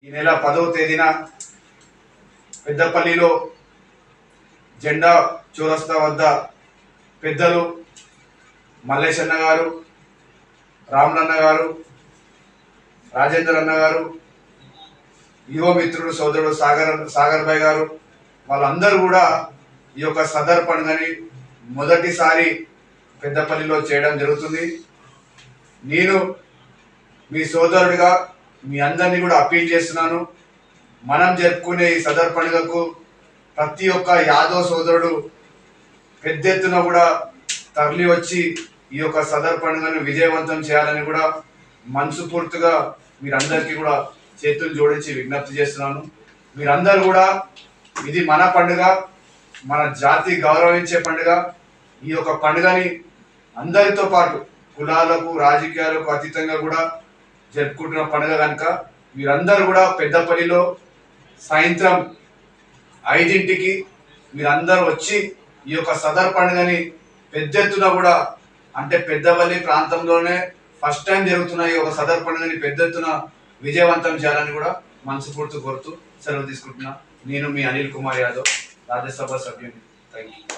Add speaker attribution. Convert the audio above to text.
Speaker 1: ఈ నెల 10వ తేదీన పెద్దపల్లిలో జెండా చౌరస్తా వద్ద పెద్దలు మల్లేశన్న గారు, రాములన్న గారు, రాజేందర్ అన్న గారు, యువ మిత్రుడు సోదరుడు సాగర్ భాయ్ గారు వాళ్ళందరూ కూడా ఈ యొక్క సదర్ పండుగని మొదటిసారి పెద్దపల్లిలో చేయడం జరుగుతుంది. నేను మీ సోదరుడిగా మీ అందరినీ కూడా అప్పీల్ చేస్తున్నాను. మనం జరుపుకునే ఈ సదర్ పండుగకు ప్రతి ఒక్క యాదవ్ సోదరుడు పెద్ద ఎత్తున కూడా తరలి వచ్చి ఈ యొక్క సదర్ పండుగను విజయవంతం చేయాలని కూడా మనస్ఫూర్తిగా మీరందరికీ కూడా చేతులు జోడించి విజ్ఞప్తి చేస్తున్నాను. మీరందరూ కూడా ఇది మన పండుగ, మన జాతి గౌరవించే పండుగ. ఈ యొక్క పండుగని అందరితో పాటు కులాలకు రాజకీయాలకు అతీతంగా కూడా జరుపుకుంటున్న పండుగ కనుక మీరందరూ కూడా పెద్దపల్లిలో సాయంత్రం 5ంటికి మీరందరూ వచ్చి ఈ యొక్క సదర్ పండుగని పెద్ద ఎత్తున కూడా, అంటే పెద్దపల్లి ప్రాంతంలోనే ఫస్ట్ టైం జరుగుతున్న ఈ యొక్క సదర్ పండుగని పెద్ద ఎత్తున విజయవంతం చేయాలని కూడా మనస్ఫూర్తి కోరుతూ సెలవు తీసుకుంటున్నా. నేను మీ అనిల్ కుమార్ యాదవ్, రాజ్యసభ సభ్యుని. Thank you.